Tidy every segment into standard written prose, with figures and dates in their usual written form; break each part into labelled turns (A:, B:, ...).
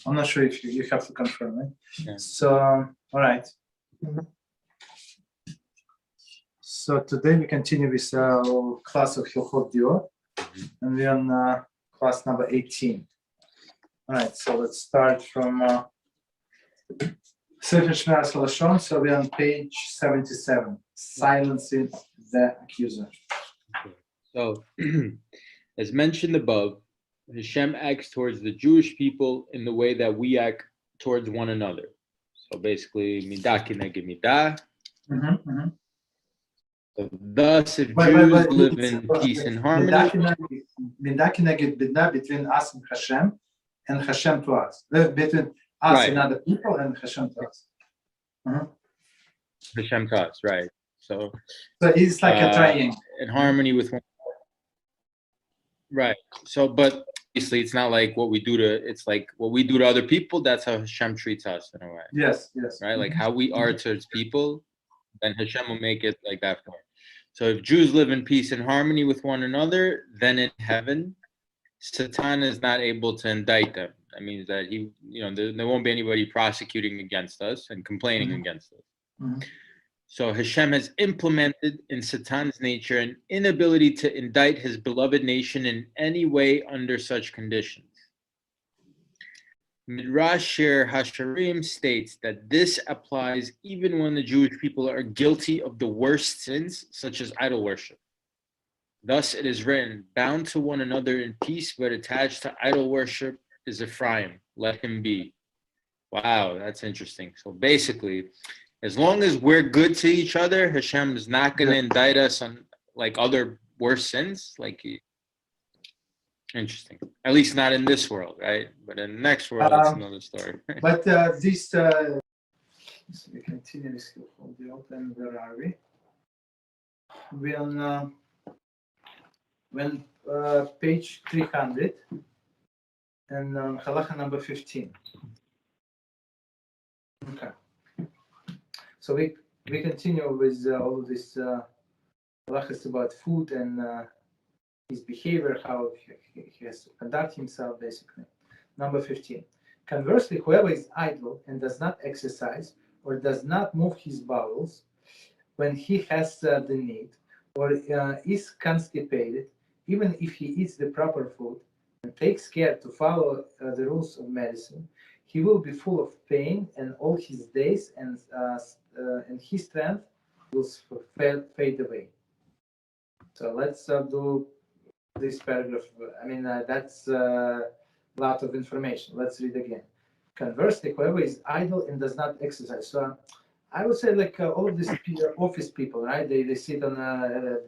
A: I'm not sure if you have to confirm, right?
B: Yeah.
A: So, all right. So today we continue with our class of Hilchot De'ot, and we're on class number 18. All right, so let's start from Sefer Shmiras Haloshon. So we're on page 77. Silencing the accuser.
B: Okay. So, as mentioned above, Hashem acts towards the Jewish people in the way that we act towards one another. So basically, midah keneged midah. So thus, if Jews live in peace and harmony,
A: Midah keneged midah between us and Hashem to us. Between us and other people and Hashem to us.
B: Hashem to us, right? So
A: it's like a triangle.
B: In harmony with one. Right. So, but obviously, it's not like what we do to. It's like what we do to other people. That's how Hashem treats us in a way.
A: Yes.
B: Right. Like how we are towards people, then Hashem will make it like that for us. So if Jews live in peace and harmony with one another, then in heaven, Satan is not able to indict them. That means that there won't be anybody prosecuting against us and complaining against us. So Hashem has implemented in Satan's nature an inability to indict his beloved nation in any way under such conditions. Midrash Hasharim states that this applies even when the Jewish people are guilty of the worst sins, such as idol worship. Thus it is written, bound to one another in peace, but attached to idol worship is Ephraim. Let him be. Wow, that's interesting. So basically, as long as we're good to each other, Hashem is not going to indict us on like other worse sins. Interesting. At least not in this world, right? But in the next world, it's another story.
A: But this, so we continue with Hilchot De'ot, and where are we? We're on page 300, and Halachah number 15. Okay. So we continue with all of this halachas about food and his behavior, how he has to conduct himself, basically. Number 15. Conversely, whoever is idle and does not exercise or does not move his bowels when he has the need, or is constipated, even if he eats the proper food and takes care to follow the rules of medicine, he will be full of pain, and all his days and his strength will fade away. So let's do this paragraph. I mean, that's a lot of information. Let's read again. Conversely, whoever is idle and does not exercise. So I would say like all of these office people, right? They sit on the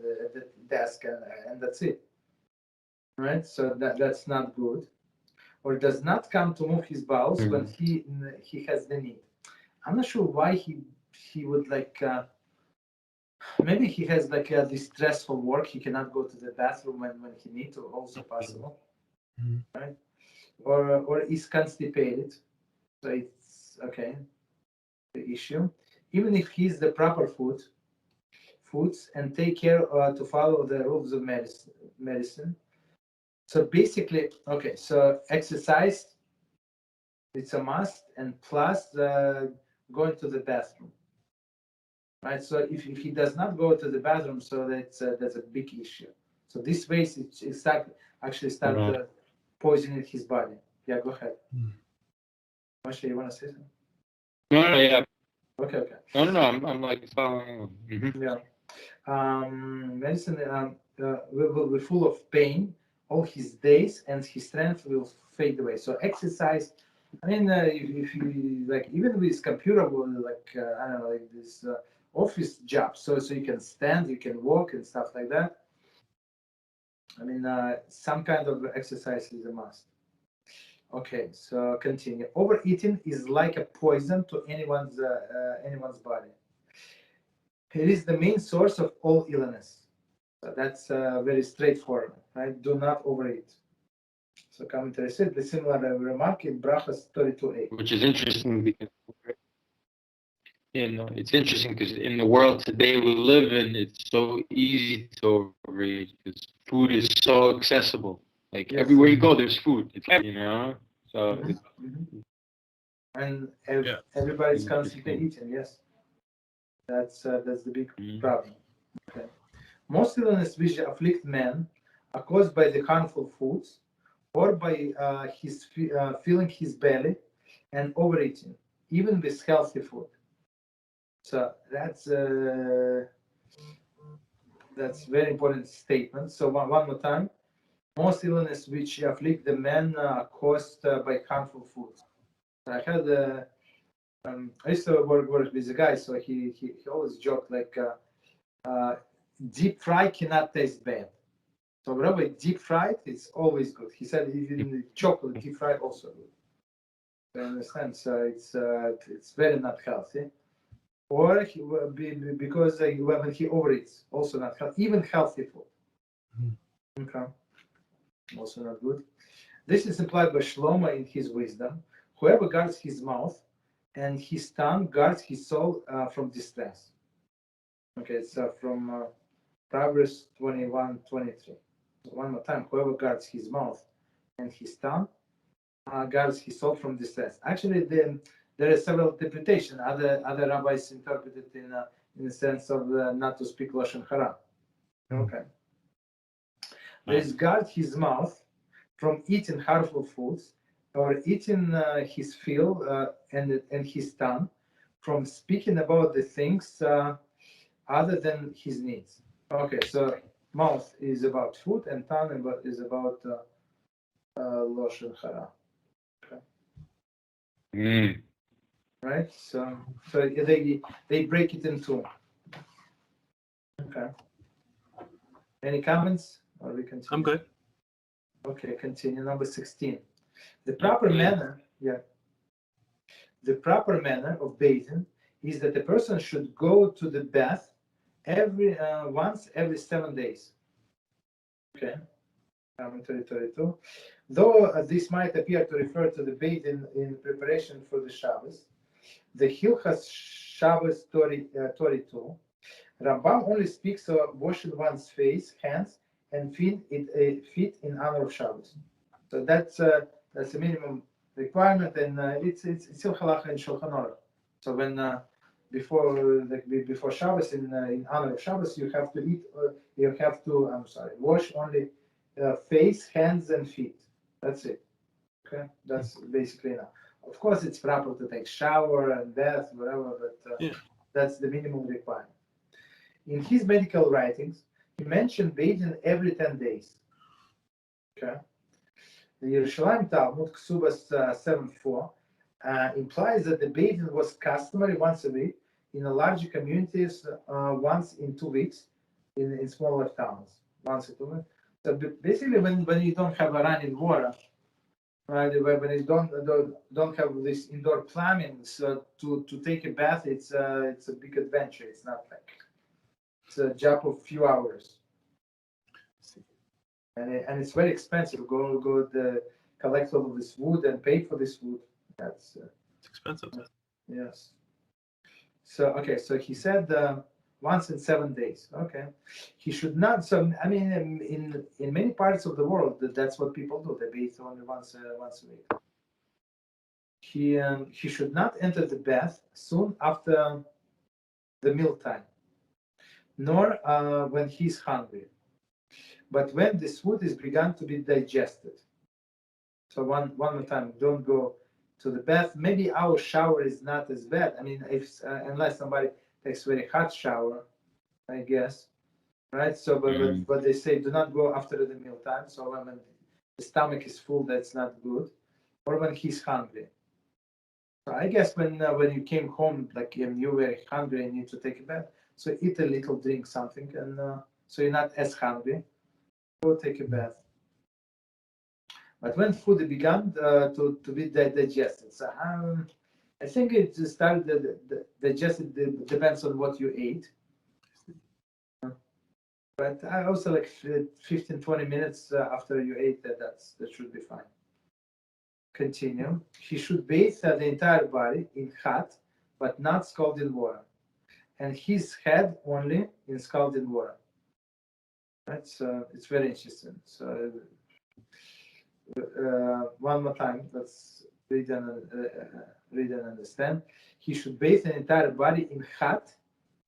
A: desk and that's it, right? So that's not good. Or does not come to move his bowels when he has the need. I'm not sure why he would like. Maybe he has like this stressful work. He cannot go to the bathroom when he needs to. Also possible, right? Or is constipated. So it's okay. The issue, even if he's the proper foods and take care to follow the rules of medicine. So basically, okay. So exercise, it's a must, and plus going to the bathroom. Right, so if he does not go to the bathroom, so that's a big issue. So this way, it start poisoning his body. Yeah, go ahead. Moshe, you want to say something?
B: No, yeah.
A: Okay.
B: No. I'm like following.
A: Yeah. Medicine will be full of pain all his days, and his strength will fade away. So exercise. I mean, if you like, even with computer, like I don't know, like this. Office job, so you can stand, you can walk and stuff like that. I mean, some kind of exercise is a must. Okay, so continue. Overeating is like a poison to anyone's body. It is the main source of all illness. So that's very straightforward, right? Do not overeat. So commentary said the similar remark in Brachas 32a.
B: Which is interesting because it's interesting because in the world today we live in, it's so easy to overeat because food is so accessible. Like everywhere you go, there's food. It's, So
A: and everybody's constantly eating. Yes, that's the big problem. Okay. Most illnesses which afflict man are caused by the harmful foods or by his filling his belly and overeating, even with healthy food. So that's very important statement. So one more time. Most illnesses which afflict the man are caused by harmful foods. I had I used to work with a guy, so he always joked like deep fry cannot taste bad. So Rabbi, deep fried is always good. He said even chocolate deep fried also good. You understand? So it's very not healthy. Or because when he overeats, also not healthy. Even healthy food. Okay. Also not good. This is implied by Shlomo in his wisdom. Whoever guards his mouth and his tongue guards his soul from distress. Okay, it's from Proverbs 21:23. One more time. Whoever guards his mouth and his tongue guards his soul from distress. Actually, there are several interpretations. Other rabbis interpret it in the sense of not to speak lashon hara. Okay. There's guard his mouth from eating harmful foods, or eating his fill and his tongue from speaking about the things other than his needs. Okay, so mouth is about food and tongue is about lashon hara. Okay. Right. So they break it in two. Okay. Any comments? Or we continue?
C: I'm good.
A: Okay, continue. Number 16. The proper manner of bathing is that the person should go to the bath once every 7 days. Okay. 32. Though this might appear to refer to the bathing in preparation for the Shabbos, the Hilchot Shabbos 32, Rambam only speaks of washing one's face, hands, and feet in honor of Shabbos. So that's a minimum requirement, and it's still Halachah in Shulchan Aruch. So when before Shabbos in honor of Shabbos, you have to wash only face, hands, and feet. That's it. Okay, that's basically enough. Of course, it's proper to take shower and bath, whatever, but that's the minimum requirement. In his medical writings, he mentioned bathing every 10 days. Okay. The Yerushalayim Talmud, Ksubas 7:4, implies that the bathing was customary once a week in the larger communities, once in 2 weeks in smaller towns, once in 2 weeks. So basically, when you don't have a running water, right? When you don't have this indoor plumbing, so to take a bath, it's a big adventure. It's not like it's a job of few hours, and it's very expensive. Go collect all of this wood and pay for this wood. That's
C: it's expensive.
A: Yes. So okay, so he said once in 7 days. Okay, he should not. So I mean, in many parts of the world, that's what people do. They bathe only once a week. He should not enter the bath soon after the mealtime, nor when he's hungry, but when this food is begun to be digested. So one more time, don't go to the bath. Maybe our shower is not as bad. I mean, if unless somebody takes a very hot shower, I guess, right? So, but they say do not go after the mealtime. So when the stomach is full, that's not good, or when he's hungry. So I guess when you came home, like you were hungry and need to take a bath, so eat a little, drink something, and so you're not as hungry. Go take a bath. But when food began to be digested, so I think it started digested. Depends on what you ate. But I also like 15-20 minutes after you ate that should be fine. Continue. He should bathe the entire body in hot but not scalding water, and his head only in scalding water. That's it's very interesting. So one more time. Let's read and understand. He should bathe the entire body in hot,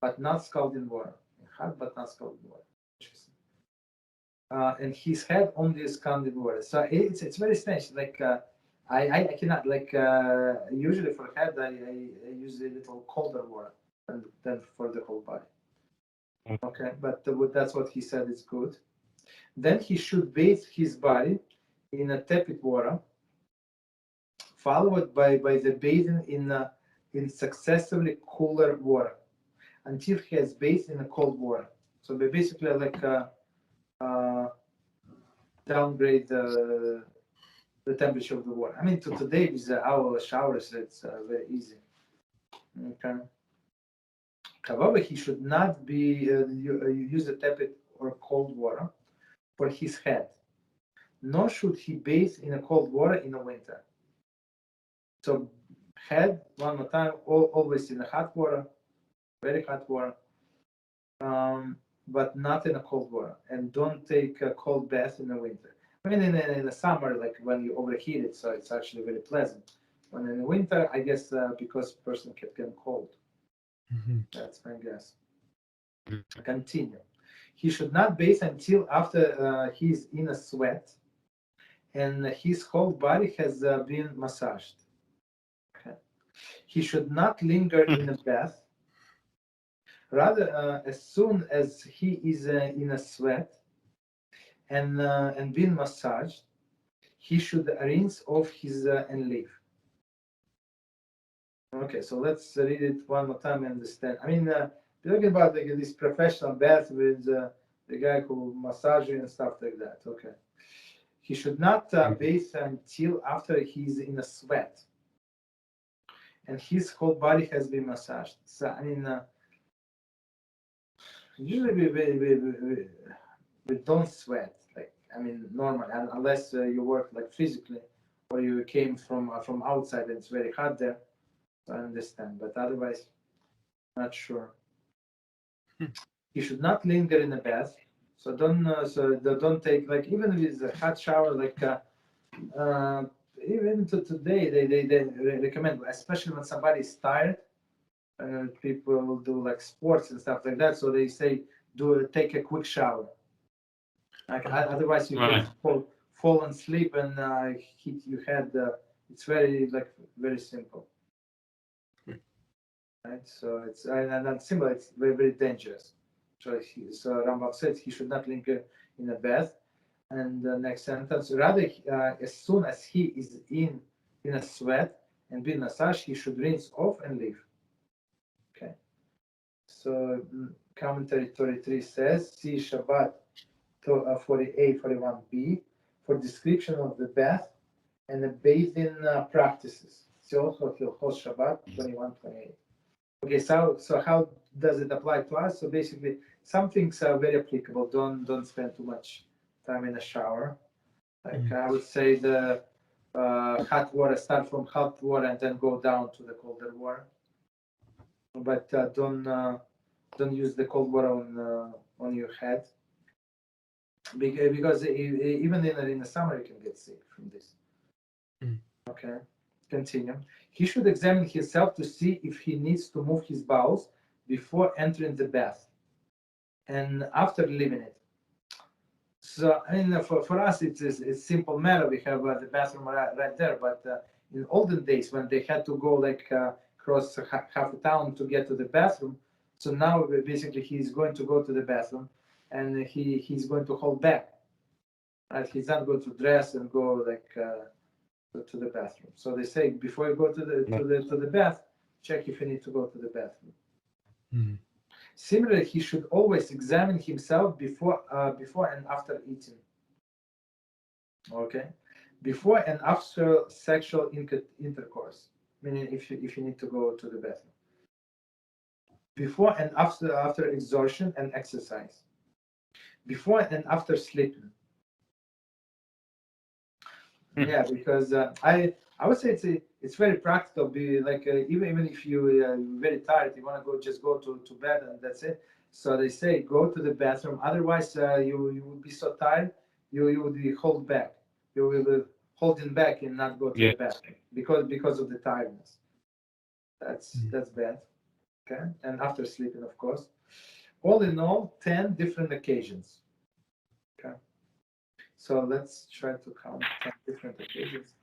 A: but not scalding water. In hot, but not scalding water. Interesting. And his head only is scalding water. So it's very strange. Like I cannot like usually for head I use a little colder water than for the whole body. Okay, but that's what he said is good. Then he should bathe his body in a tepid water, followed by the bathing in successively cooler water until he has bathed in a cold water. So they basically like downgrade the temperature of the water. I mean, today with our showers, it's very easy. Okay. However, he should not be use a tepid or cold water for his head, nor should he bathe in a cold water in the winter. So head, one more time, always in the hot water, very hot water, but not in a cold water. And don't take a cold bath in the winter. I mean, in the summer, like when you overheat it, so it's actually very pleasant. When in the winter, I guess because the person kept getting cold. That's my guess. Continue. He should not bathe until after he's in a sweat and his whole body has been massaged. Okay. He should not linger in a bath. Rather, as soon as he is in a sweat and being massaged, he should rinse off his and leave. Okay, so let's read it one more time and understand. I mean, we're talking about like, this professional bath with the guy who massages you and stuff like that. Okay. He should not bathe until after he's in a sweat and his whole body has been massaged. So, I mean, usually we don't sweat. Like, I mean, normally, unless you work like physically or you came from outside and it's very hot there. I understand, but otherwise, not sure. You should not linger in a bath, so don't take like even with a hot shower. Like even to today, they recommend, especially when somebody is tired. People do like sports and stuff like that, so they say take a quick shower. Like otherwise, you can fall and sleep and hit your head. It's very simple. Right, so it's and simple. It's very dangerous. So Rambam says he should not linger in a bath. And the next sentence, rather, as soon as he is in a sweat and being massaged, he should rinse off and leave. Okay. So commentary 33 says, see Shabbat 48-41b for description of the bath and the bathing practices. See also Hilchot Shabbat 21-28. Okay, so how does it apply to us? So basically, some things are very applicable. Don't spend too much time in a shower. Like I would say the hot water, start from hot water and then go down to the colder water. But don't use the cold water on your head because even in the summer you can get sick from this. Okay. Continue. He should examine himself to see if he needs to move his bowels before entering the bath and after leaving it. So, I mean, for us, it's a simple matter. We have the bathroom right there. But in olden days, when they had to go like cross half a town to get to the bathroom, so now basically he's going to go to the bathroom and he's going to hold back. Right? He's not going to dress and go like. To the bathroom. So they say before you go to the bath, check if you need to go to the bathroom. Similarly, he should always examine himself before and after eating. Okay, before and after sexual intercourse, meaning if you need to go to the bathroom. Before and after exertion and exercise. Before and after sleeping. Yeah, because I would say it's very practical. Be like even if you're very tired, you want to go to bed and that's it. So they say go to the bathroom. Otherwise, you would be so tired, you would be hold back. you will be holding back and not go to the bathroom because of the tiredness. That's bad. Okay, and after sleeping, of course. All in all, 10 different occasions. Okay, so let's try to count 10 different occasions.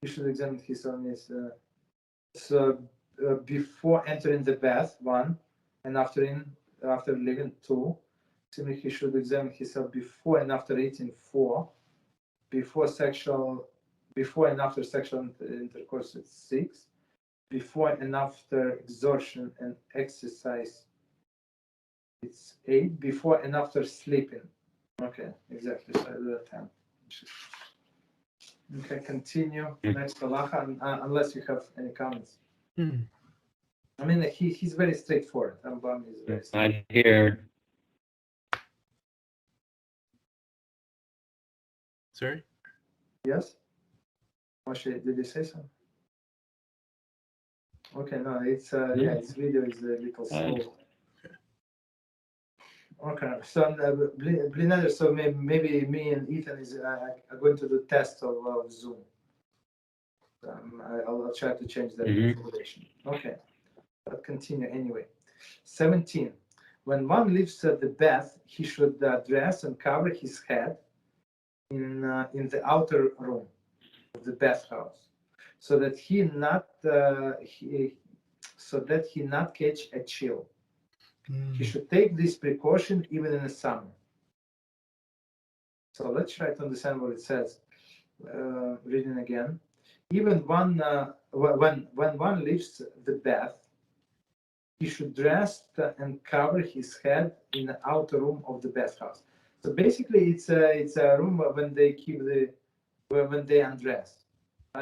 A: You should examine his own is before entering the bath, 1, and after leaving, 2. Simply he should examine himself before and after eating, 4. Before and after sexual intercourse, it's 6. Before and after exertion and exercise, it's 8. Before and after sleeping. Okay, exactly. So I do that 10. Okay, continue. Next halacha, unless you have any comments. I mean, he's very straightforward. Rambam is very straightforward.
B: I hear.
C: Sorry?
A: Yes? Moshe, did you say something? Okay, no, it's its video is a little slow. Okay, so Blineder, so maybe me and Ethan are going to do test of Zoom. I'll try to change that configuration. Okay, but continue anyway. 17. When one leaves the bath, he should dress and cover his head in the outer room of the bathhouse, so that he not catch a chill. He should take this precaution even in the summer. So let's try to understand what it says. Reading again. Even when one leaves the bath, he should dress and cover his head in the outer room of the bathhouse. So basically, it's a room when they undress.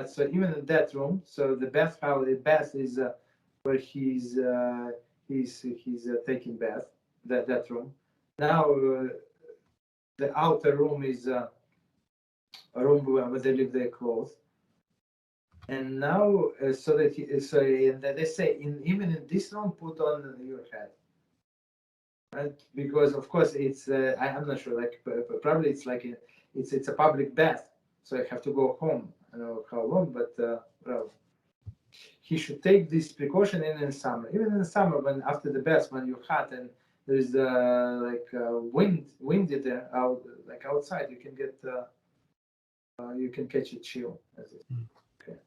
A: So even in that room, so the bath is where he's taking bath. That room. Now the outer room is a room where they leave their clothes. And now, they say, even in this room, put on your head, right? Because of course it's I'm not sure, like probably it's like it's a public bath, so I have to go home. I don't know how long, but well, he should take this precaution even in summer. Even in the summer, when after the bath, when you're hot and there's windy there, like outside, you can get you can catch a chill. Okay.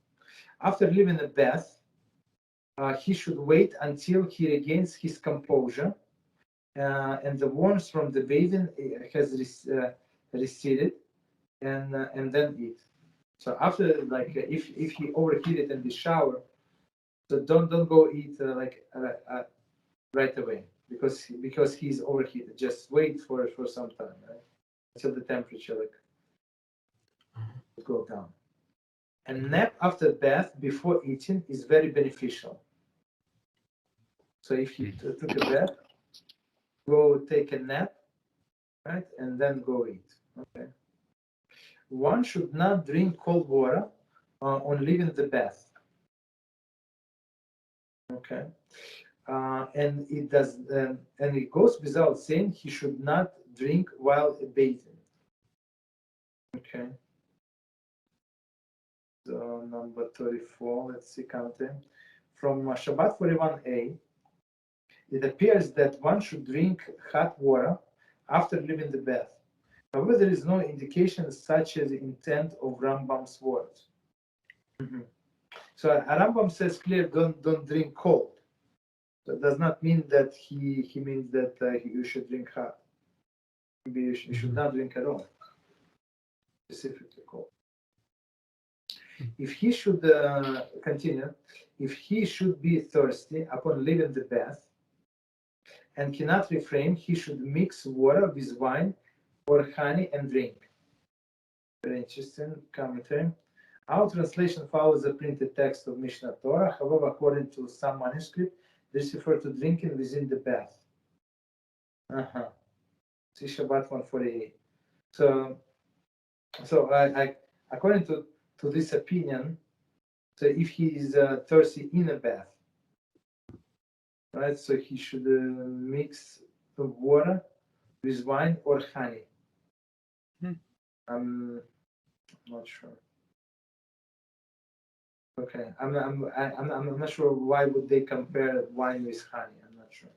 A: After leaving the bath, he should wait until he regains his composure and the warmth from the bathing has receded, and then eat. So after, like, if he overheated in the shower, so don't go eat right away because he's overheated. Just wait for some time, right? Until the temperature go down. A nap after bath before eating is very beneficial. So if you took a bath, go take a nap, right, and then go eat. Okay. One should not drink cold water on leaving the bath. Okay. And it goes without saying he should not drink while bathing. Okay. So number 34, let's see, counting. From Shabbat 41a, it appears that one should drink hot water after leaving the bath. However, there is no indication such as the intent of Rambam's words. So Rambam says clear, don't drink cold. That does not mean that he means that you should drink hot. Maybe you should not drink at all, specifically cold. If he should continue, if he should be thirsty upon leaving the bath and cannot refrain, he should mix water with wine or honey and drink. Very interesting commentary. Our translation follows the printed text of Mishneh Torah. However, according to some manuscript, this refers to drinking within the bath. See Shabbat 148. So I according to this opinion, so if he is thirsty in a bath, right, so he should mix the water with wine or honey. Not sure. Okay, I'm not sure why would they compare wine with honey. I'm not sure.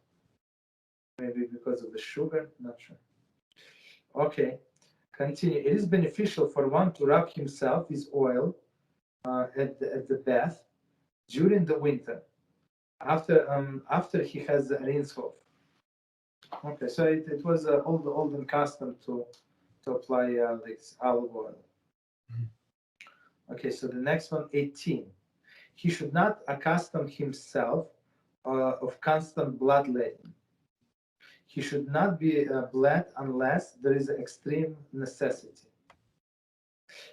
A: Maybe because of the sugar. Not sure. Okay, continue. It is beneficial for one to rub himself with oil at the bath during the winter, after he has rinsed off. Okay, so it was an olden custom to apply like olive oil. Okay, so the next one, 18. He should not accustom himself of constant bloodletting. He should not be bled unless there is an extreme necessity.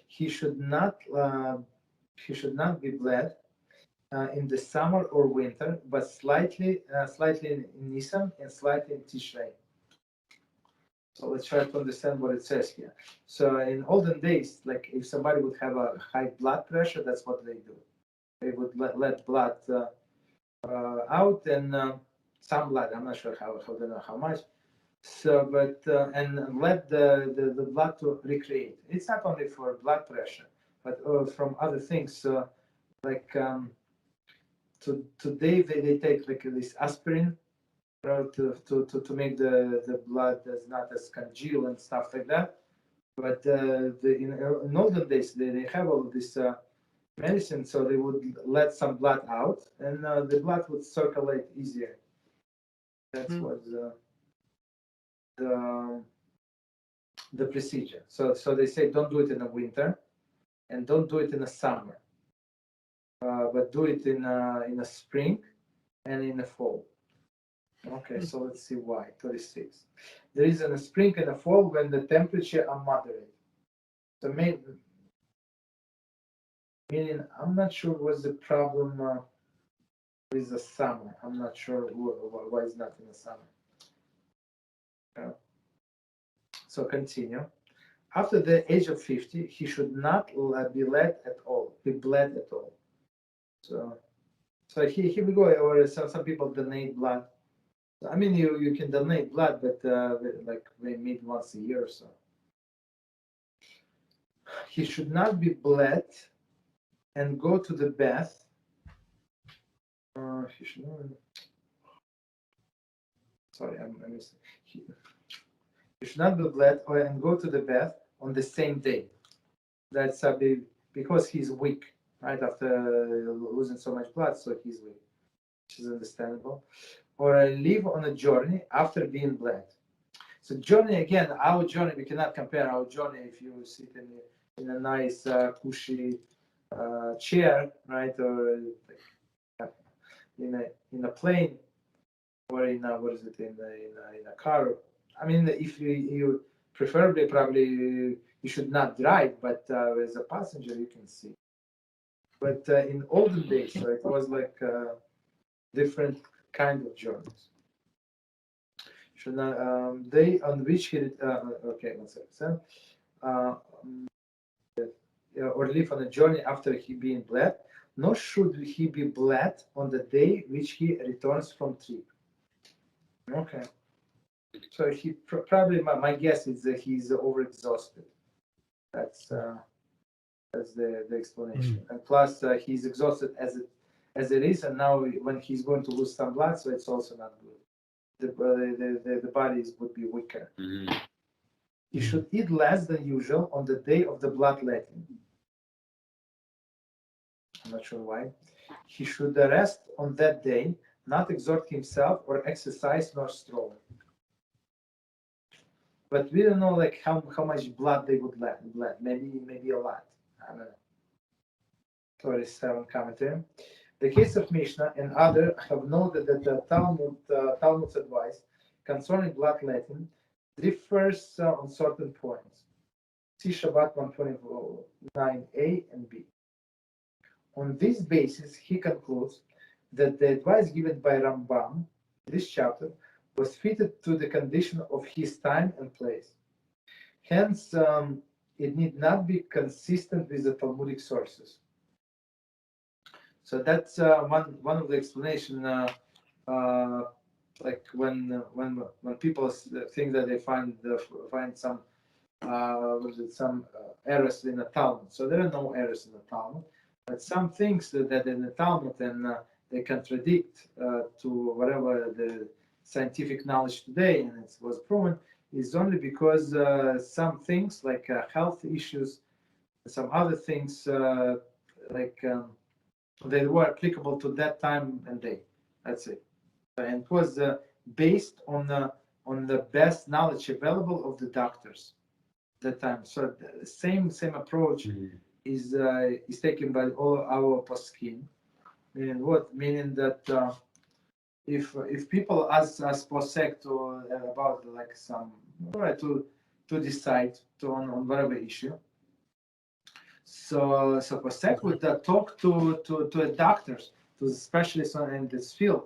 A: He should not be bled in the summer or winter, but slightly in Nisan and slightly in Tishrei. So let's try to understand what it says here. So in olden days, like if somebody would have a high blood pressure, that's what they do. They would let blood out and some blood. I'm not sure how they know how much. So, but and let the blood to recreate. It's not only for blood pressure, but from other things. Like today they take like this aspirin, to make the blood as not as congeal and stuff like that. But in olden days they have all of this medicine, so they would let some blood out, and the blood would circulate easier. That was the procedure. So they say don't do it in the winter, and don't do it in the summer, but do it in a spring and in the fall. Okay, so let's see why. 36. There is in the spring and the fall when the temperature are moderate. So meaning I'm not sure what's the problem with the summer. I'm not sure why it's not in the summer. So continue. After the age of 50, he should not be bled at all. So here we go. Or some people donate blood. I mean, you can donate blood, but like maybe once a year or so. He should not be bled and go to the bath. He should not. Sorry, I missed. He should not be bled and go to the bath on the same day. That's because he's weak, right? After losing so much blood, so he's weak, which is understandable. Or live on a journey after being bled. So journey, again, our journey, we cannot compare our journey if you sit in a nice cushy chair, right? Or in a plane, or in a car. I mean, if you preferably probably you should not drive, but as a passenger you can see. But in olden days, so it was like different kind of journeys. Should not day on which he okay, one second. Or live on a journey after he being bled, nor should he be bled on the day which he returns from trip. Okay. So he probably, my guess is that he's overexhausted. That's the explanation. And plus he's exhausted as it is, and now when he's going to lose some blood, so it's also not good. The bodies would be weaker. He should eat less than usual on the day of the bloodletting. I'm not sure why. He should rest on that day, not exert himself or exercise nor stroll. But we don't know like how much blood they would let. Maybe a lot. I don't know. 37 commentary. The case of Mishnah and others have noted that the Talmud's advice concerning bloodletting differs on certain points. See Shabbat 129a and b. On this basis, he concludes that the advice given by Rambam, this chapter, was fitted to the condition of his time and place. Hence, it need not be consistent with the Talmudic sources. So that's one of the explanation. Like when people think that they find some was it some errors in the Talmud. So there are no errors in the Talmud, but some things that in the Talmud and they contradict to whatever the scientific knowledge today, and it was proven, is only because some things like health issues, some other things they were applicable to that time and day. That's it. And it was based on the best knowledge available of the doctors that time. So the same approach is taken by all our poskim. Meaning what? Meaning that if people ask us posek to about like some to decide on whatever issue. So posek would talk to a doctors, to the specialists in this field,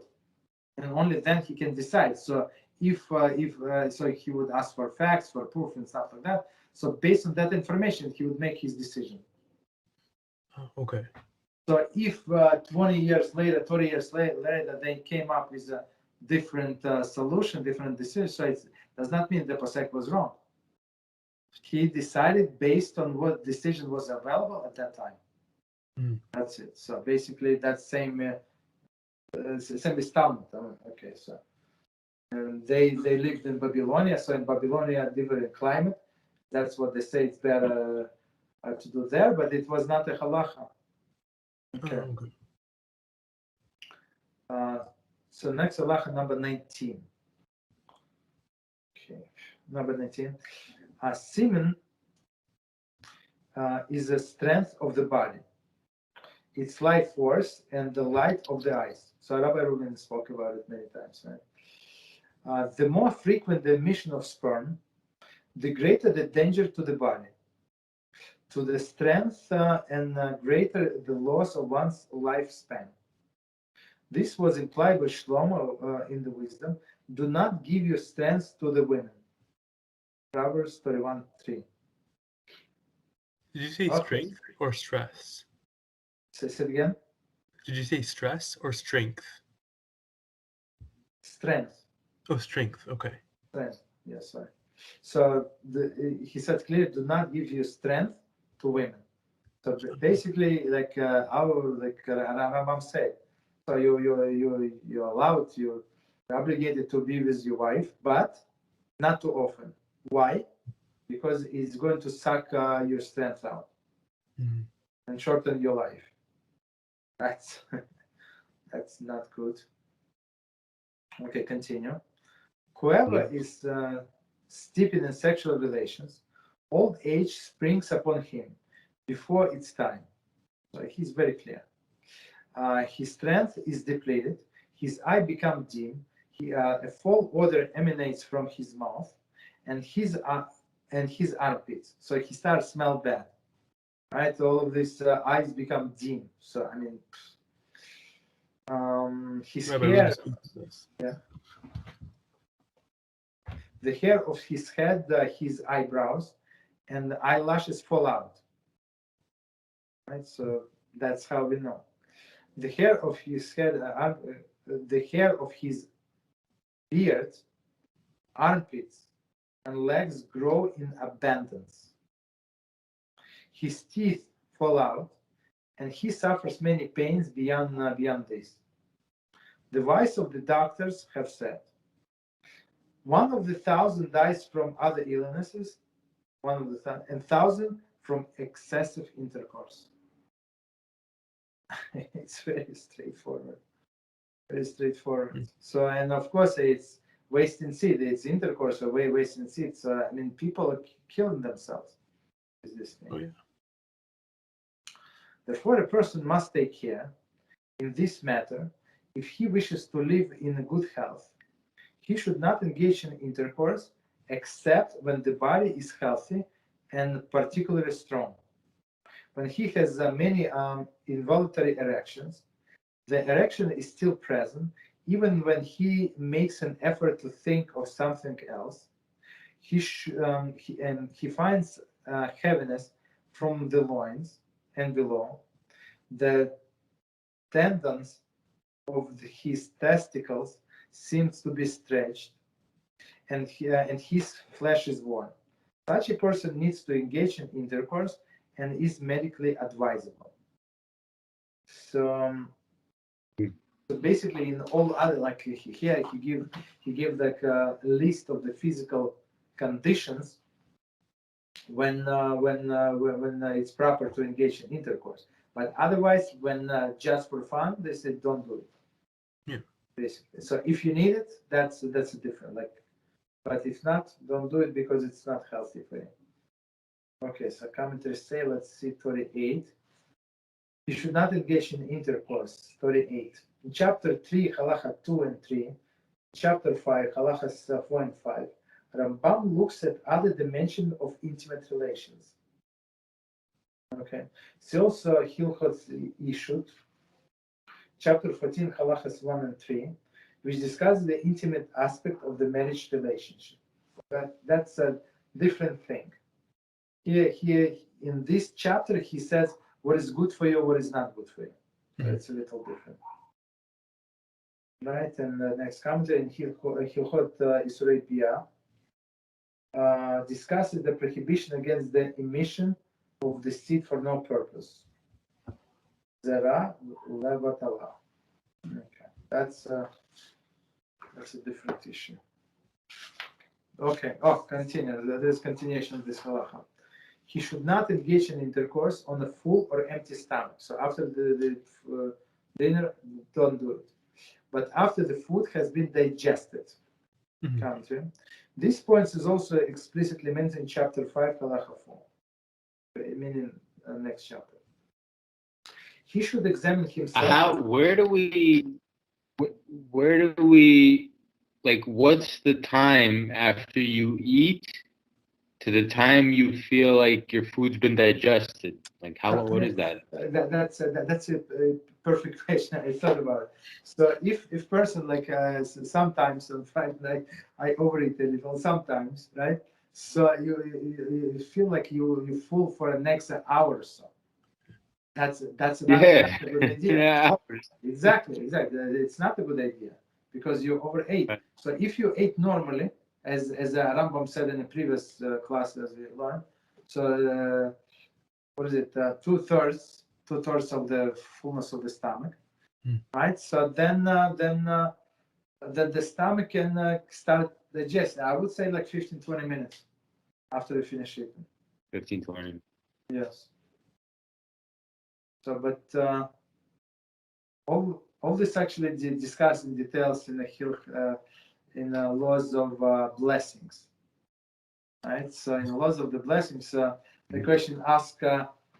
A: and only then he can decide. So if so he would ask for facts, for proof, and stuff like that. So based on that information, he would make his decision.
C: Okay.
A: So if 20 years later, 30 years later, they came up with a different solution, different decision, so it does not mean the posek was wrong. He decided based on what decision was available at that time. That's it. So basically, that's same as Talmud. Okay, so and they lived in Babylonia. So in Babylonia, different climate. That's what they say. It's better to do there, but it was not a halachah. Okay. So next halacha number 19. Okay, number 19. Semen is the strength of the body, its life force, and the light of the eyes. So Rabbi Reuben spoke about it many times. Right? The more frequent the emission of sperm, the greater the danger to the body, to the strength, and greater the loss of one's lifespan. This was implied by Shlomo in the wisdom. Do not give your strength to the women. Proverbs 31:3.
C: Did you say strength or stress?
A: Say it again.
C: Did you say stress or strength?
A: Strength.
C: Oh, strength. Okay.
A: Strength. Yes, sorry. So he said clearly, do not give your strength to women. So basically, like Rambam said, so you're allowed, you're obligated to be with your wife, but not too often. Why? Because it's going to suck your strength out and shorten your life. That's not good. Okay, continue. Whoever is steeped in sexual relations, old age springs upon him before its time. So he's very clear. His strength is depleted. His eye becomes dim. A foul odor emanates from his mouth, and his armpits. So he starts to smell bad. Right? All of these eyes become dim. So I mean, his hair. Yeah. The hair of his head, his eyebrows, and the eyelashes fall out. Right. So that's how we know. The hair of his head, the hair of his beard, armpits, and legs grow in abundance. His teeth fall out, and he suffers many pains beyond this. The wise of the doctors have said, 1 of the 1,000 dies from other illnesses, 1 of the 1,000 from excessive intercourse. It's very straightforward. Very straightforward. So, and of course, it's wasting seed. It's intercourse or wasting seed. So, I mean, people are killing themselves with this thing.
C: Oh, yeah.
A: Therefore, a person must take care in this matter. If he wishes to live in good health, he should not engage in intercourse except when the body is healthy and particularly strong. When he has many involuntary erections, the erection is still present, even when he makes an effort to think of something else. He finds heaviness from the loins and below. The tendons of his testicles seems to be stretched, and his flesh is worn. such a person needs to engage in intercourse and is medically advisable. So basically, in all other, like here, he give like a list of the physical conditions when it's proper to engage in intercourse. But otherwise, when just for fun, they say don't do it.
C: Yeah.
A: Basically, so if you need it, that's a different. Like, but if not, don't do it because it's not healthy for you. Okay, so commentaries say, let's see, 38. You should not engage in intercourse. 38. In chapter 3, Halachah 2 and 3, chapter 5, Halachas 4 and 5, Rambam looks at other dimension of intimate relations. Okay. See also Hilchot De'ot, chapter 14, Halachas 1 and 3, which discusses the intimate aspect of the marriage relationship. But that's a different thing. Here in this chapter, he says what is good for you, what is not good for you. So it's a little different. Right, and the next commentary in Hilchot De'ot discusses the prohibition against the emission of the seed for no purpose. Zera levatala. Okay, that's a different issue. Okay. Oh, continue. There's continuation of this halacha. He should not engage in intercourse on a full or empty stomach. So after the dinner, don't do it. But after the food has been digested. This point is also explicitly mentioned in chapter 5, Halachah 4. Meaning next chapter. He should examine himself.
B: Where do we, like, what's the time after you eat to the time you feel like your food's been digested? Like, what is that?
A: That's a perfect question. I thought about it. So if person like sometimes on Friday night I overeat a little sometimes, right? So you feel like you full for the next hour or so. That's not a good idea.
B: Yeah.
A: Exactly. It's not a good idea because you overate.
B: Right.
A: So if you ate normally, as Rambam said in the previous class as we learned, so what is it? 2/3 of the fullness of the stomach, right? So then the stomach can start digesting. I would say like 15-20 minutes after you finish eating.
B: 15-20.
A: Yes. So, but all this actually discussed in details in the laws of blessings, right? So in the laws of the blessings, the question asks,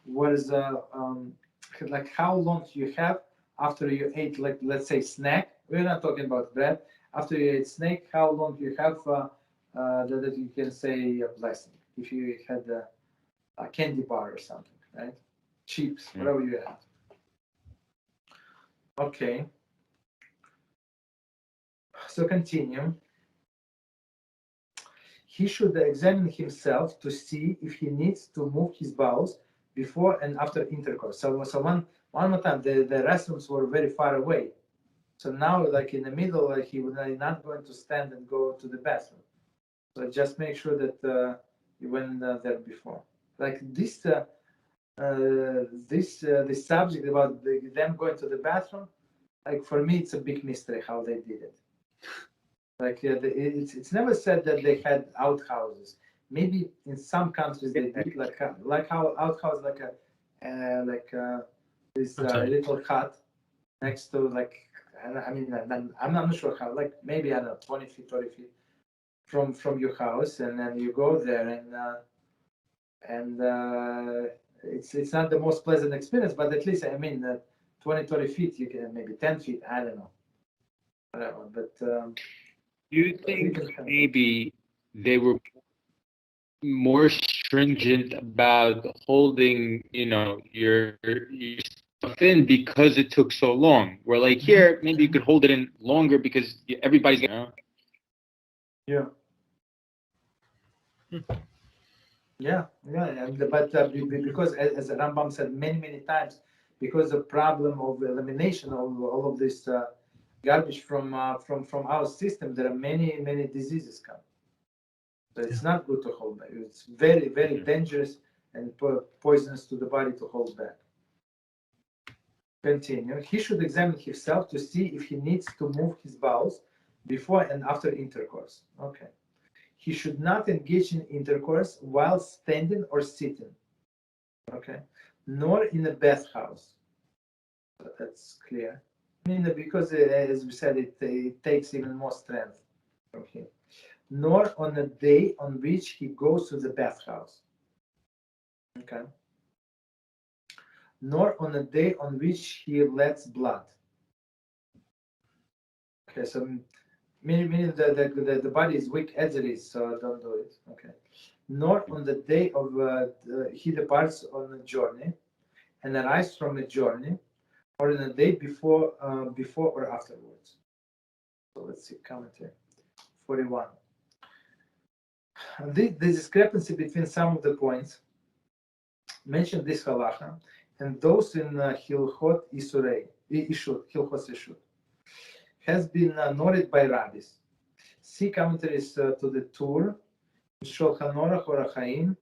A: what is like how long you have after you ate, like let's say snack. We're not talking about bread. After you ate snack, how long you have that you can say a blessing? If you had a candy bar or something, right? Chips, whatever you have. Okay. So continue. He should examine himself to see if he needs to move his bowels before and after intercourse. So one more time, the restrooms were very far away. So now, like in the middle, like he was not going to stand and go to the bathroom. So just make sure that you went there before. Like this subject about them going to the bathroom, like for me, it's a big mystery how they did it. Like it's never said that they had outhouses. Maybe in some countries they did, like how outhouse, this little hut next to like. I mean, I'm not sure how. Like maybe I don't know, 20 feet, 30 feet from your house, and then you go there, and it's not the most pleasant experience, but at least 20, 30 feet, you can maybe 10 feet. I don't know. Whatever, but.
B: Do you think maybe they were more stringent about holding, your stuff in because it took so long? Where like here, maybe you could hold it in longer because everybody's
A: Yeah. But because as Rambam said many times, because the problem of elimination of all of this garbage from our system, there are many diseases come. So it's not good to hold back. It's very, very dangerous and poisonous to the body to hold back. Continue. He should examine himself to see if he needs to move his bowels before and after intercourse. Okay. He should not engage in intercourse while standing or sitting. Okay. Nor in a bathhouse. So that's clear. I mean, because as we said, it takes even more strength from him. Nor on a day on which he goes to the bathhouse. Okay. Nor on a day on which he lets blood. Okay, so meaning the body is weak as it is, so don't do it. Okay. Nor on the day of he departs on a journey and arrives from a journey, or in a day before or afterwards. So let's see, commentary 41. The discrepancy between some of the points mentioned this halacha and those in Hilchot De'ot has been noted by rabbis. See commentaries to the Tur, Shulchan Aruch or Chaim,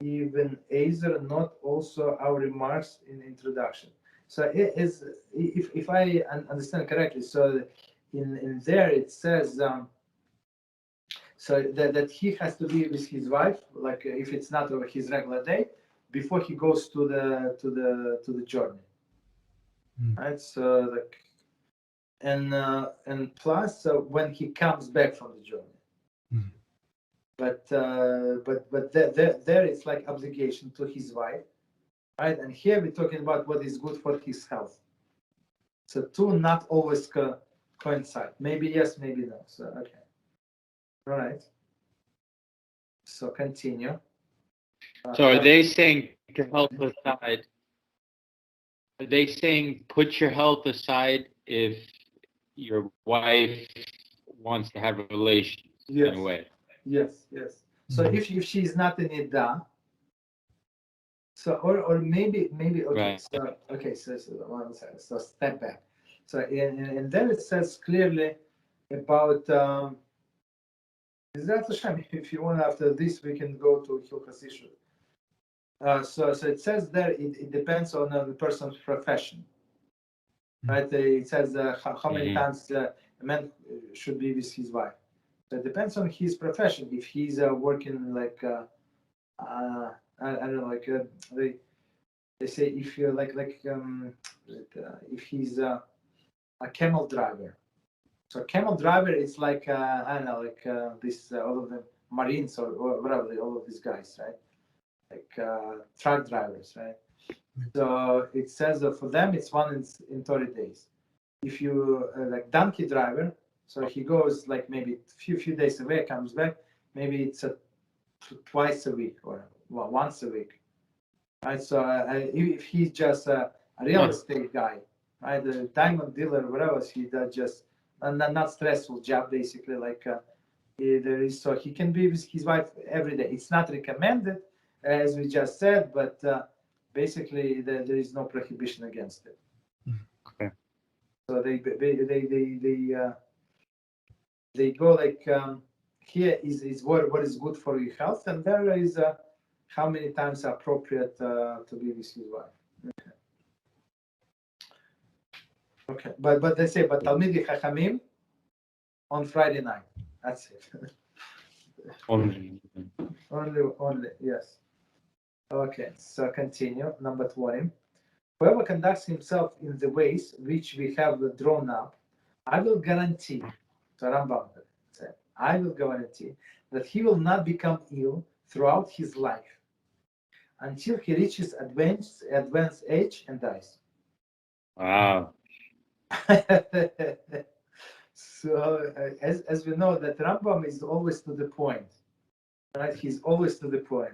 A: even Accuser, not also our remarks in introduction. So it is, if I understand correctly, so in there it says so that he has to be with his wife, like if it's not his regular day, before he goes to the journey. Right? So like, and plus when he comes back from the journey. But there it's like obligation to his wife, right? And here we're talking about what is good for his health. So two not always coincide. Maybe yes, maybe no. So okay. All right. So continue.
B: So are they saying put your health aside? Are they saying put your health aside if your wife wants to have a relation in a way?
A: Yes. So if she is not in Ida, so or maybe okay. Right. So okay. So step back. So and then it says clearly about Beezrat Hashem. If you want, after this we can go to Hilchos De'ot. So it says there it depends on the person's profession, right? It says how many times a man should be with his wife. So it depends on his profession. If he's working like I don't know, like they say if you're like if he's a camel driver. So camel driver is like I don't know, like this all of the Marines or whatever, all of these guys, right? Like truck drivers, right? So it says that for them it's one in 30 days. If you like donkey driver, so he goes like maybe few days away, comes back, maybe it's twice a week or once a week, right? So if he's just a real estate guy, right, a diamond dealer, whatever, he does just not stressful job basically. Like there is, so he can be with his wife every day. It's not recommended, as we just said, but basically there is no prohibition against it.
B: Okay.
A: So they go like here is what is good for your health, and there is how many times are appropriate to be with his wife. Okay. But they say but Talmidei Chachamim on Friday night. That's it. Only yes. Okay, so continue. Number 20. Whoever conducts himself in the ways which we have drawn up, I will guarantee, so Rambam said, I will guarantee that he will not become ill throughout his life until he reaches advanced age and dies.
B: Wow.
A: So as we know, that Rambam is always to the point, right? He's always to the point.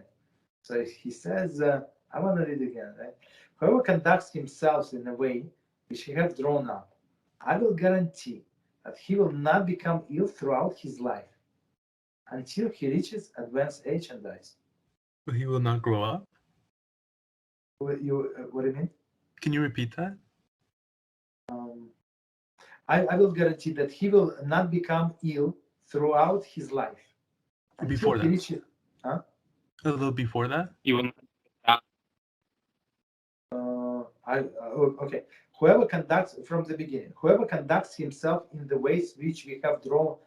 A: So he says, I want to read again, right? Whoever conducts himself in a way which he have drawn up, I will guarantee that he will not become ill throughout his life until he reaches advanced age and dies.
C: But he will not grow up?
A: What do you mean?
C: Can you repeat that?
A: I will guarantee that he will not become ill throughout his life
C: Before
A: he
C: that.
A: reaches,
C: A little before that?
D: Even
A: okay. Whoever conducts from the beginning, whoever conducts himself in the ways which we have drawn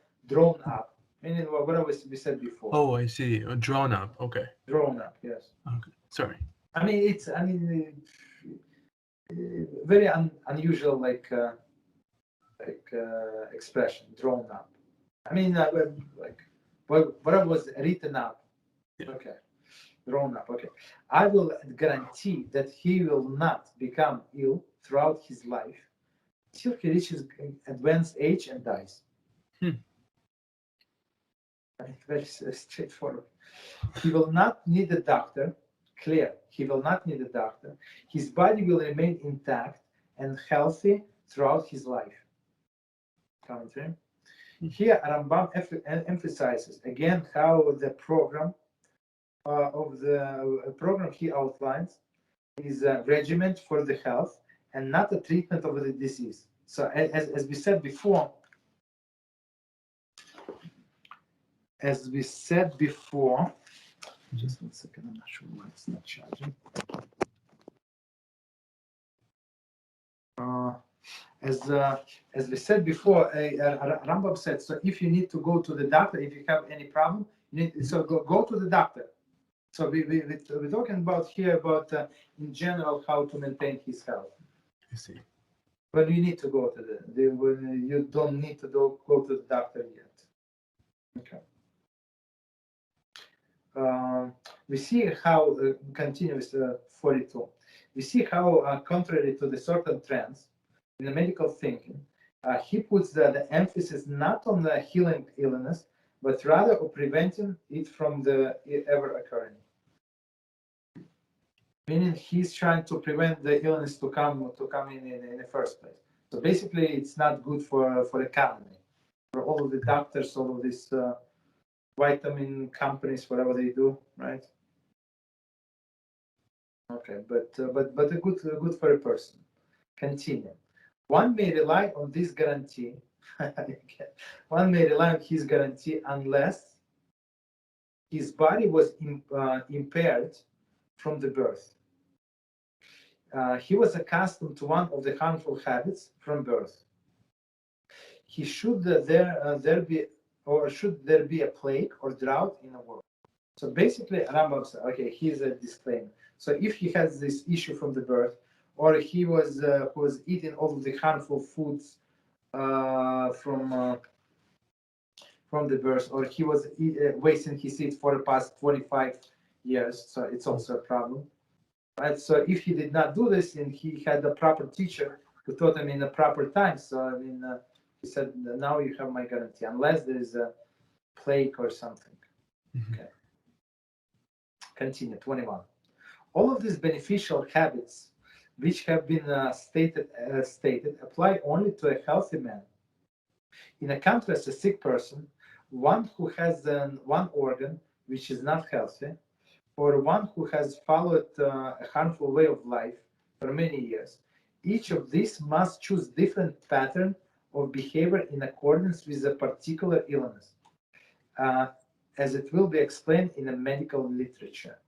A: up, meaning what we said before.
C: Oh, I see. Drawn up. Okay.
A: Drawn up, yes.
C: Okay. Sorry.
A: I mean, very unusual, expression, drawn up. I mean, like what was written up.
C: Yeah.
A: Okay, drawn up. Okay, I will guarantee that he will not become ill throughout his life till he reaches advanced age and dies. I mean, very straightforward. He will not need a doctor. Clear. He will not need a doctor. His body will remain intact and healthy throughout his life. Commentary. Here, Rambam emphasizes again how the program he outlines is a regimen for the health and not a treatment of the disease. So, as we said before, just 1 second, I'm not sure why it's not charging. As we said before, Rambam said, so if you need to go to the doctor, if you have any problem, go to the doctor. So we're talking about here about in general how to maintain his health.
C: I see.
A: But you need to go to you don't need to go to the doctor yet. Okay. We see how continues 42. We see how contrary to the certain trends in the medical thinking, he puts the emphasis not on the healing illness, but rather of preventing it from the ever occurring. Meaning he's trying to prevent the illness to come in the first place. So basically, it's not good for economy, for all of the doctors, all of these vitamin companies, whatever they do, right? Okay, but good for a person. Continue. One may rely on this guarantee. One may rely on his guarantee unless his body was impaired from the birth. He was accustomed to one of the harmful habits from birth. He should there be a plague or drought in the world. So basically, Rambam said, okay, here's a disclaimer. So if he has this issue from the birth, or he was eating all of the harmful foods from the birth, or he was wasting his seed for the past 25 years, so it's also a problem. Right? So if he did not do this, and he had the proper teacher who taught him in the proper time, so I mean, he said, now you have my guarantee, unless there is a plague or something. Mm-hmm. Okay. Continue, 21. All of these beneficial habits, which have been stated, apply only to a healthy man. In a contrast, a sick person, one who has one organ which is not healthy, or one who has followed a harmful way of life for many years, each of these must choose different pattern of behavior in accordance with a particular illness, as it will be explained in the medical literature.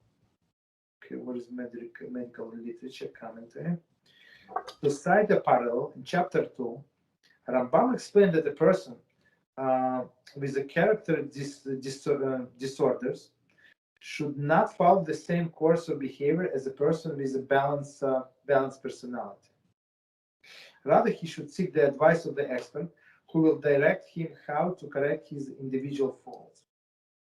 A: Okay, what is medical literature commentary? To cite the parallel, in chapter 2, Rambam explained that a person with the character disorders should not follow the same course of behavior as a person with a balanced personality. Rather, he should seek the advice of the expert who will direct him how to correct his individual faults.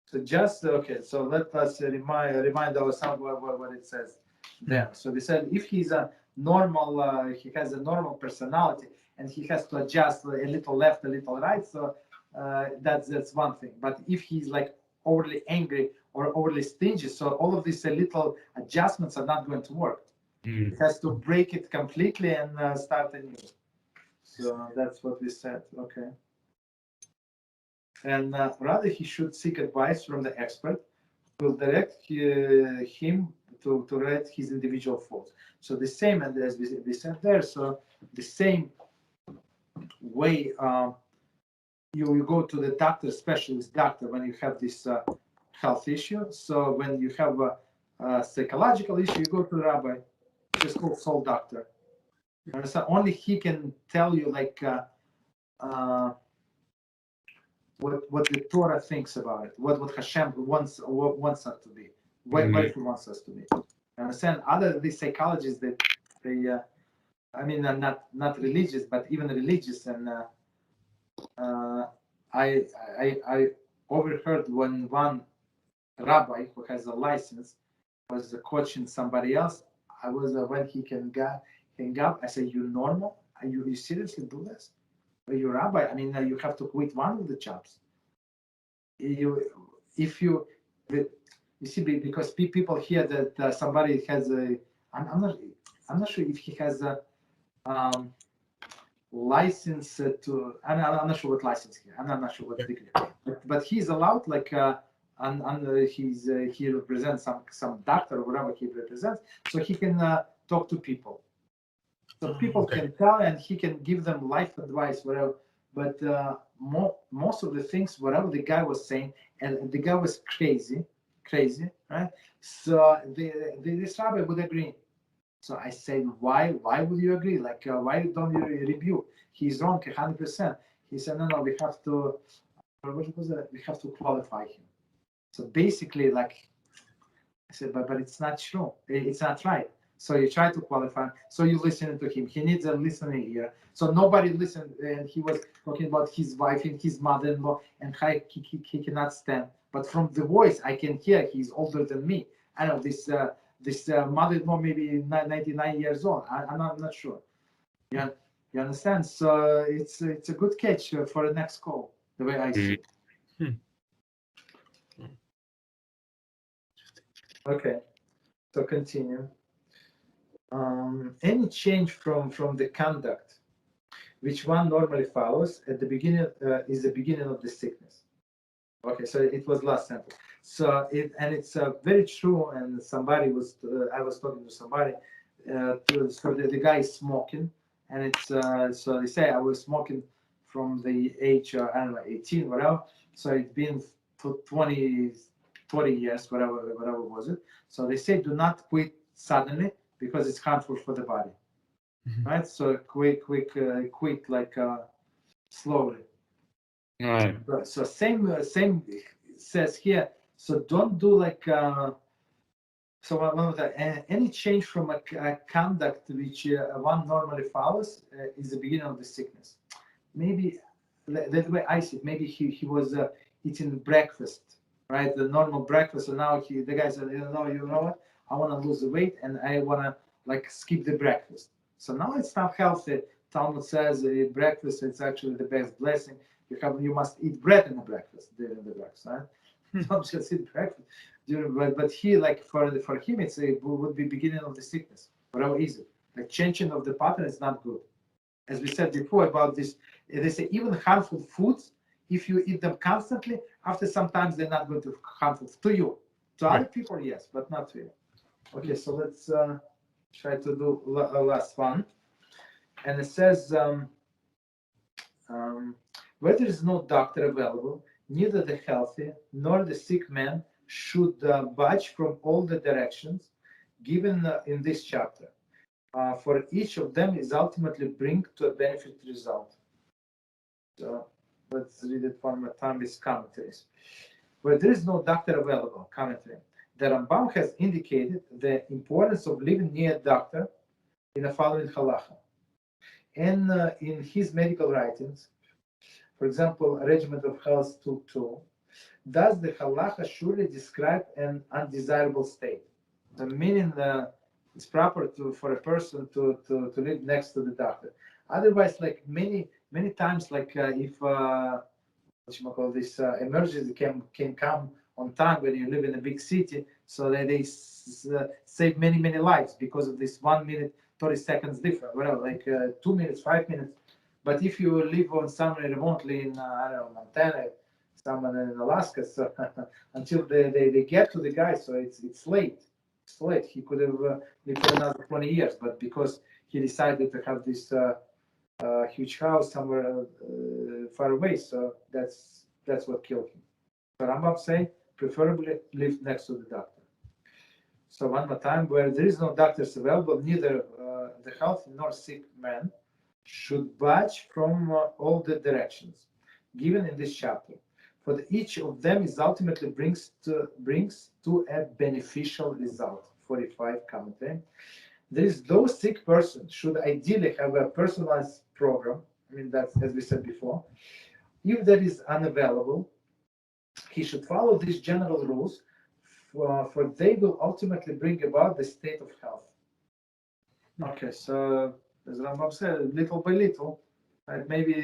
A: So just, okay, so let us remind ourselves what it says there. So we said if he's a normal, he has a normal personality and he has to adjust a little left, a little right, so that's one thing. But if he's like overly angry or overly stingy, so all of these little adjustments are not going to work. It has to break it completely and start anew. So that's what we said. Okay. And rather, he should seek advice from the expert who will direct him to correct his individual faults. So the same, and as we said there, so the same way you go to the doctor, specialist doctor, when you have this health issue. So when you have a psychological issue, you go to the rabbi, just called soul doctor. So only he can tell you like what the Torah thinks about it, what Hashem wants us to be, what he wants us to be. Understand? Other these psychologists that they, I mean, not religious, but even religious, and I overheard when one rabbi who has a license was coaching somebody else. I was when he hang up. I said, "You normal? Are you seriously do this? Are you a rabbi? I mean, you have to quit one of the jobs. You see, because people hear that somebody has a. I'm not sure if he has a license to. I'm not sure what license here. I'm not sure what degree. But he's allowed like. And he represents some doctor or whatever he represents, so he can talk to people. So people can tell, and he can give them life advice, whatever. But most of the things, whatever the guy was saying, and the guy was crazy, right? So this rabbi would agree. So I said, why would you agree? Like, why don't you rebuke? He's wrong 100%. He said, no, we have to. What was that? We have to qualify him. So basically, like I said, but it's not true. It's not right. So you try to qualify. So you listen to him. He needs a listening ear. So nobody listened. And he was talking about his wife and his mother-in-law and how he cannot stand. But from the voice, I can hear he's older than me. I know this mother-in-law maybe 99 years old. I'm not sure. Yeah, you understand? So it's a good catch for the next call. The way I see it. Okay, so continue. Any change from the conduct which one normally follows at the beginning is the beginning of the sickness. Okay, so it was last sentence. So it's very true. And somebody was I was talking to somebody. So the guy is smoking, and it's so they say I was smoking from the age I don't know 18 whatever. So it's been 20 years, whatever was it. So they say do not quit suddenly because it's harmful for the body, right? So quit like slowly.
B: Right.
A: So same says here. So don't do like so one of that. Any change from a conduct which one normally follows is the beginning of the sickness. Maybe that's the way I see it. Maybe he was eating breakfast. Right, the normal breakfast. So now the guy said, you know what? I want to lose the weight and I want to like skip the breakfast. So now it's not healthy. Talmud says breakfast it's actually the best blessing. You must eat bread in the breakfast during the breakfast, right? Don't just eat breakfast but he like for him it would be beginning of the sickness. Whatever is it? Like changing of the pattern is not good. As we said before about this, they say even harmful foods. If you eat them constantly, after sometimes they're not going to be harmful to you. To other people, yes, but not to you. Okay, so let's try to do last one. And it says, where there is no doctor available, neither the healthy nor the sick man should budge from all the directions given in this chapter. For each of them is ultimately bring to a benefit result. So, let's read it one more time with commentaries. Where there is no doctor available, commentary. The Rambam has indicated the importance of living near a doctor in the following Halachah. And in his medical writings, for example, Regiment of Health 2.2, does the Halachah surely describe an undesirable state? The meaning it's proper for a person to live next to the doctor. Otherwise, like many times, like if this emergency can come on time when you live in a big city, so that they save many lives because of this 1 minute 30 seconds difference, whatever, like 2 minutes, 5 minutes. But if you live on somewhere remotely in I don't know Montana, someone in Alaska, so until they get to the guy, so it's late. It's late. He could have lived for another 20 years, but because he decided to have this a huge house somewhere far away. So that's what killed him. So Rambam say preferably live next to the doctor. So one more time, where there is no doctors available, neither the healthy nor sick man should budge from all the directions given in this chapter. For each of them is ultimately brings to a beneficial result. 45 commentary. There is those sick person should ideally have a personalized program. I mean, that's as we said before. If that is unavailable, he should follow these general rules, for they will ultimately bring about the state of health. Okay, so as Rambam said, little by little, right, maybe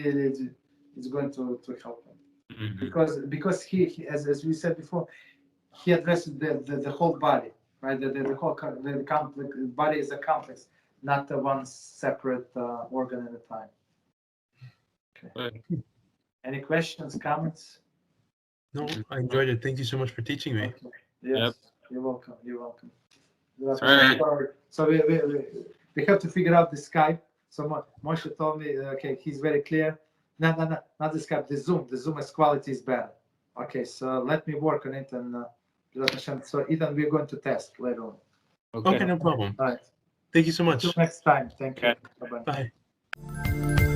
A: it's going to help him.
B: Mhm.
A: Because he as we said before, he addresses the whole body, right? The whole the complex body is a complex, not the one separate organ at a time. Okay.
C: Right.
A: Any questions, comments?
C: No, I enjoyed it. Thank you so much for teaching me.
A: Okay. Yes,
B: Yep.
A: you're welcome. You're welcome.
B: All right.
A: So we have to figure out the Skype. So Moshe told me, okay, he's very clear. No, not the Skype, the Zoom. The Zoom's quality is better. Okay, so let me work on it, and so Ethan, we're going to test later on.
C: Okay, no problem.
A: All right.
C: Thank you so much.
A: Till next time. Thank you.
B: Okay.
A: Bye-bye.
C: Bye.